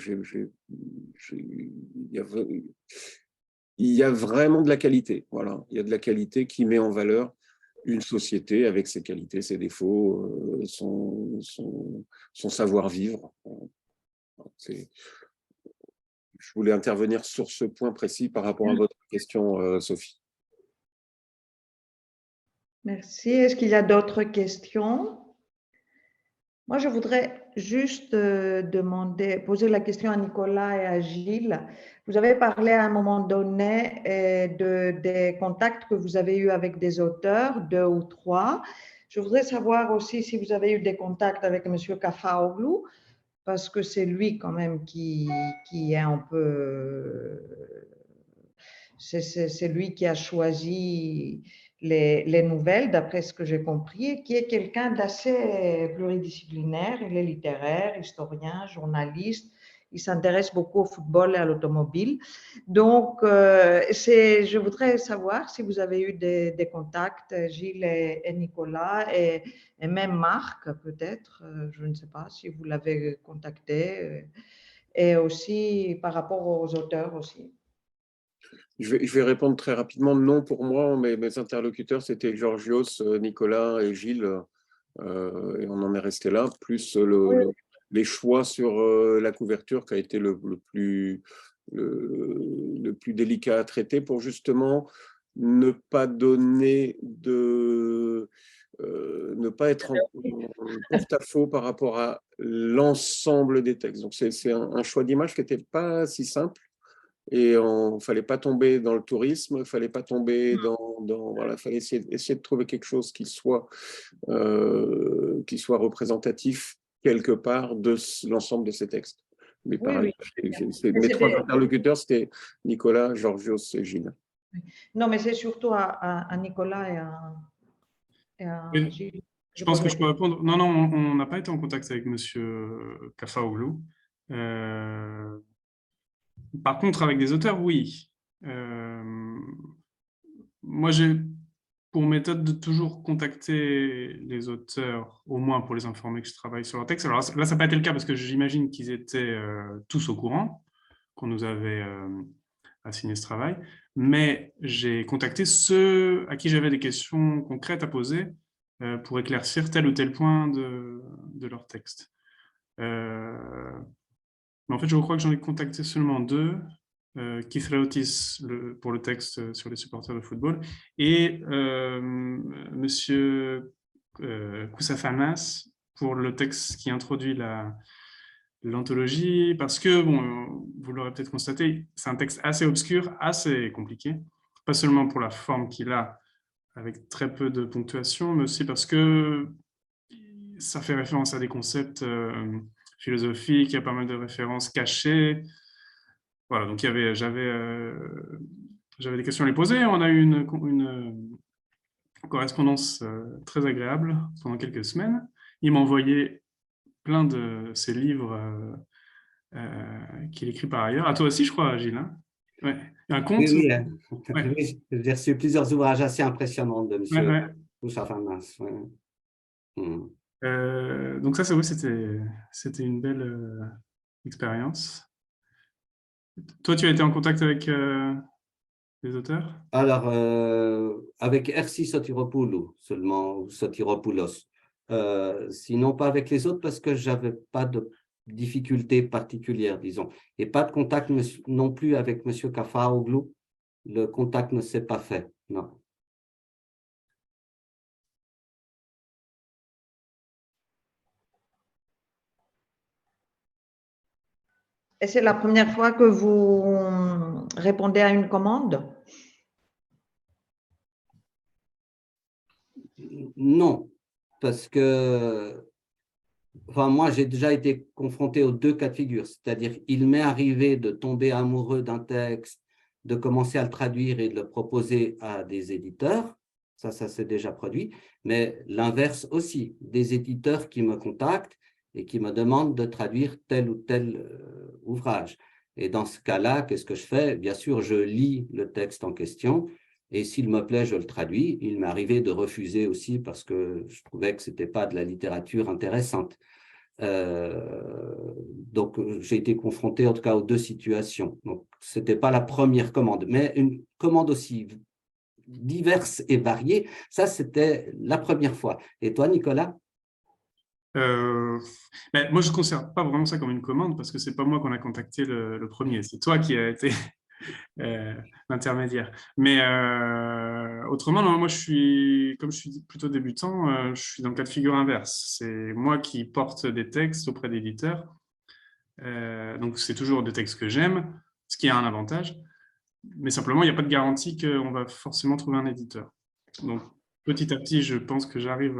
il y a vraiment de la qualité. Voilà, il y a de la qualité qui met en valeur une société avec ses qualités, ses défauts, son savoir-vivre. Je voulais intervenir sur ce point précis par rapport à votre question, Sophie. Merci. Est-ce qu'il y a d'autres questions? Moi, je voudrais juste poser la question à Nicolas et à Gilles. Vous avez parlé à un moment donné des contacts que vous avez eus avec des auteurs, 2 ou 3. Je voudrais savoir aussi si vous avez eu des contacts avec M. Kafaoğlu, parce que c'est lui quand même qui est un peu… C'est lui qui a choisi les nouvelles, d'après ce que j'ai compris, qui est quelqu'un d'assez pluridisciplinaire. Il est littéraire, historien, journaliste. Il s'intéresse beaucoup au football et à l'automobile. Donc, je voudrais savoir si vous avez eu des contacts, Gilles et Nicolas, et même Marc, peut-être, je ne sais pas si vous l'avez contacté, et aussi par rapport aux auteurs aussi. Je vais répondre très rapidement. Non, pour moi, mes interlocuteurs, c'était Georgios, Nicolas et Gilles. Et on en est resté là, plus les choix sur la couverture qui a été le plus délicat à traiter pour justement ne pas donner ne pas être en porte-à-faux par rapport à l'ensemble des textes. Donc, c'est un choix d'image qui n'était pas si simple. Et il ne fallait pas tomber dans le tourisme, il ne fallait pas tomber voilà, il fallait essayer de trouver quelque chose qui soit représentatif quelque part de l'ensemble de ces textes. Mais pareil, mes 3 interlocuteurs, c'était Nicolas, Georgios et Gilles. Non, mais c'est surtout à Nicolas et à Gilles. Je pense que je peux répondre. Non, on n'a pas été en contact avec M. Kafaoğlu. Par contre, avec des auteurs, oui. Moi, j'ai pour méthode de toujours contacter les auteurs, au moins pour les informer que je travaille sur leur texte. Alors là, ça n'a pas été le cas parce que j'imagine qu'ils étaient tous au courant qu'on nous avait assigné ce travail. Mais j'ai contacté ceux à qui j'avais des questions concrètes à poser pour éclaircir tel ou tel point de leur texte. Mais en fait, je crois que j'en ai contacté seulement 2. Keith Reautis pour le texte sur les supporters de football et Monsieur Koussafanas pour le texte qui introduit l'anthologie, parce que, bon, vous l'aurez peut-être constaté, c'est un texte assez obscur, assez compliqué, pas seulement pour la forme qu'il a, avec très peu de ponctuation, mais aussi parce que ça fait référence à des concepts philosophiques, il y a pas mal de références cachées. Voilà, donc j'avais des questions à les poser. On a eu une correspondance très agréable pendant quelques semaines. Il m'a envoyé plein de ses livres qu'il écrit par ailleurs. À toi aussi, je crois, Gilles. Hein, ouais. Un conte. Oui, oui. J'ai reçu plusieurs ouvrages assez impressionnants de M. Koussafanas. Donc ça, oui, c'était une belle expérience. Toi, tu as été en contact avec les auteurs? Alors, avec Ersi Sotiropoulou seulement, ou Sotiropoulos. Sinon, pas avec les autres parce que je n'avais pas de difficultés particulières, disons. Et pas de contact non plus avec M. Kafaoğlu. Le contact ne s'est pas fait, non. Et c'est la première fois que vous répondez à une commande? Non, parce que moi, j'ai déjà été confronté aux 2 cas de figure, c'est-à-dire il m'est arrivé de tomber amoureux d'un texte, de commencer à le traduire et de le proposer à des éditeurs, ça s'est déjà produit, mais l'inverse aussi, des éditeurs qui me contactent et qui me demandent de traduire tel ou tel ouvrage. Et dans ce cas-là, qu'est-ce que je fais? Bien sûr, je lis le texte en question et s'il me plaît, je le traduis. Il m'est arrivé de refuser aussi parce que je trouvais que ce n'était pas de la littérature intéressante. Donc, j'ai été confronté en tout cas aux deux situations. Donc, ce n'était pas la première commande, mais une commande aussi diverse et variée, ça, c'était la première fois. Et toi, Nicolas? Ben, moi, je ne considère pas vraiment ça comme une commande parce que ce n'est pas moi qu'on a contacté le premier, c'est toi qui as été l'intermédiaire. Mais autrement, non, moi, comme je suis plutôt débutant, je suis dans le cas de figure inverse. C'est moi qui porte des textes auprès d'éditeurs. Donc, c'est toujours des textes que j'aime, ce qui a un avantage. Mais simplement, il n'y a pas de garantie qu'on va forcément trouver un éditeur. Donc, petit à petit, je pense que j'arrive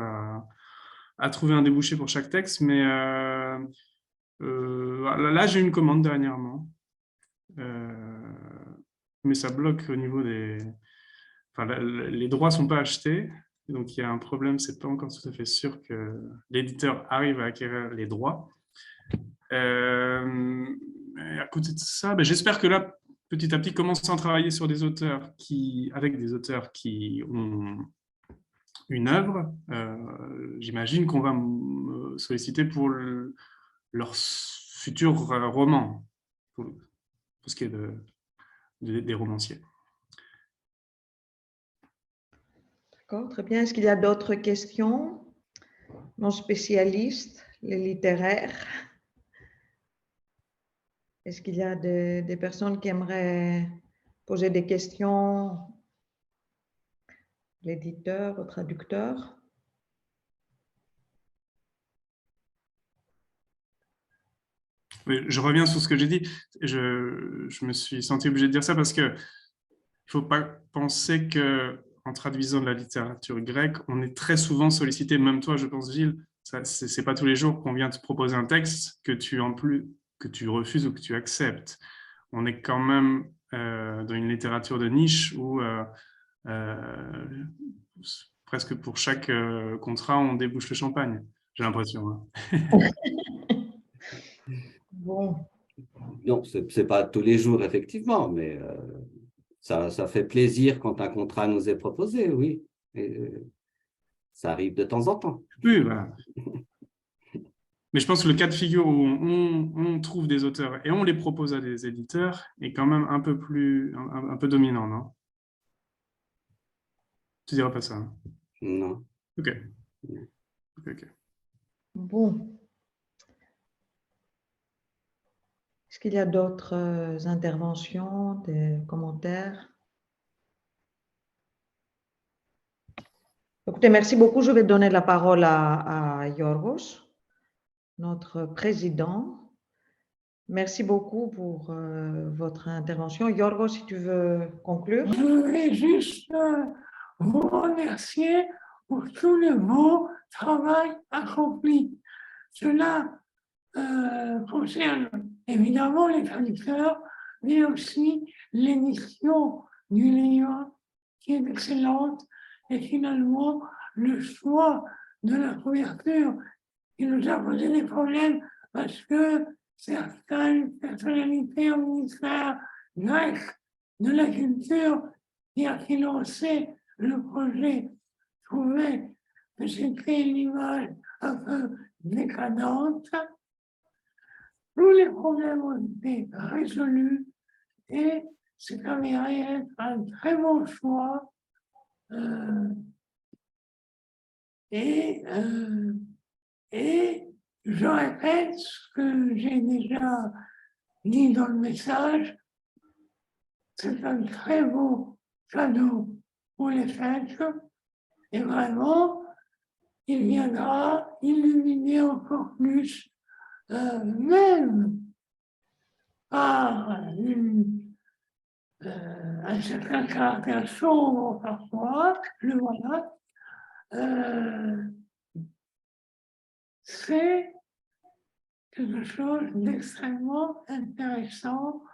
à trouver un débouché pour chaque texte, mais là, j'ai une commande dernièrement. Mais ça bloque au niveau des... Enfin, les droits ne sont pas achetés, donc il y a un problème, ce n'est pas encore tout à fait sûr que l'éditeur arrive à acquérir les droits. Et à côté de ça, ben, j'espère que là, petit à petit, commencer à travailler sur des auteurs avec des auteurs qui ont une œuvre. J'imagine qu'on va me solliciter pour leur futur roman, pour ce qui est des romanciers. D'accord, très bien. Est-ce qu'il y a d'autres questions? Non spécialistes, les littéraires. Est-ce qu'il y a des personnes qui aimeraient poser des questions? L'éditeur, au traducteur? Je reviens sur ce que j'ai dit. Je me suis senti obligé de dire ça parce qu'il ne faut pas penser qu'en traduisant de la littérature grecque, on est très souvent sollicité, même toi, je pense, Gilles, ce n'est pas tous les jours qu'on vient te proposer un texte que tu refuses ou que tu acceptes. On est quand même dans une littérature de niche où presque pour chaque contrat, on débouche le champagne, j'ai l'impression. Bon. Non, ce n'est pas tous les jours, effectivement, mais ça fait plaisir quand un contrat nous est proposé, oui. Et, ça arrive de temps en temps. Oui, voilà. Mais je pense que le cas de figure où on trouve des auteurs et on les propose à des éditeurs est quand même un peu dominant, non? Tu diras pas ça? Hein? Non. Ok. Bon. Est-ce qu'il y a d'autres interventions, des commentaires? Écoutez, merci beaucoup. Je vais donner la parole à Yorgos, notre président. Merci beaucoup pour votre intervention. Yorgos, si tu veux conclure. Je voudrais juste vous remercier pour tout le beau travail accompli. Cela concerne évidemment les traducteurs, mais aussi l'édition du livre qui est excellente et finalement le choix de la couverture qui nous a posé des problèmes parce que certaines personnalités au ministère grec de la culture qui a financé le projet trouvaient que c'était une image un peu décadente. Tous les problèmes ont été résolus et c'est avéré être un très bon choix. Et je répète ce que j'ai déjà dit dans le message, c'est un très beau cadeau pour les fêtes et vraiment, il viendra illuminer encore plus, même par un certain caractère sombre parfois, le voilà. C'est quelque chose d'extrêmement intéressant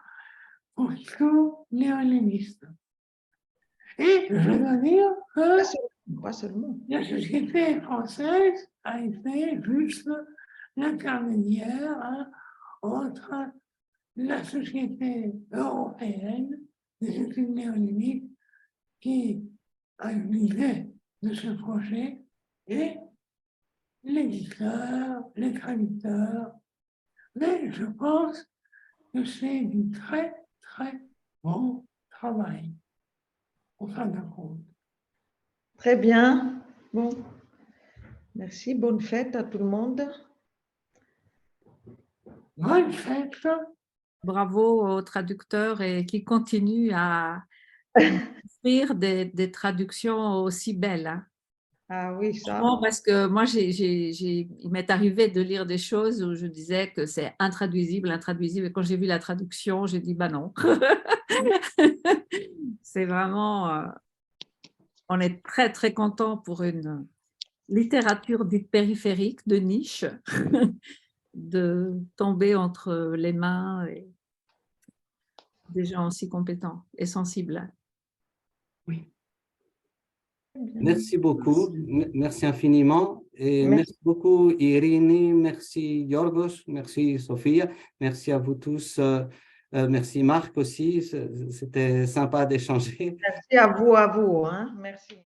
pour tous les hellénistes. Et je dois dire que pas seulement. La société française a été juste l'intermédiaire entre la Société européenne des études néolithiques qui a eu l'idée de ce projet et l'éditeur, les traducteurs. Mais je pense que c'est du très, très bon travail, en fin de compte. Très bien. Bon. Merci. Bonne fête à tout le monde. Bonne fête. Bravo aux traducteurs et qui continuent à offrir des traductions aussi belles. Hein. Ah oui, ça. Non, parce que moi, il m'est arrivé de lire des choses où je disais que c'est intraduisible, intraduisible. Et quand j'ai vu la traduction, j'ai dit, bah non. C'est vraiment, on est très, très content pour une littérature dite périphérique, de niche, de tomber entre les mains et des gens aussi compétents et sensibles. Oui. Merci beaucoup, merci infiniment. Et merci beaucoup Irini, merci Yorgos, merci Sophia, merci à vous tous. Merci Marc aussi, c'était sympa d'échanger. Merci à vous, hein. Merci.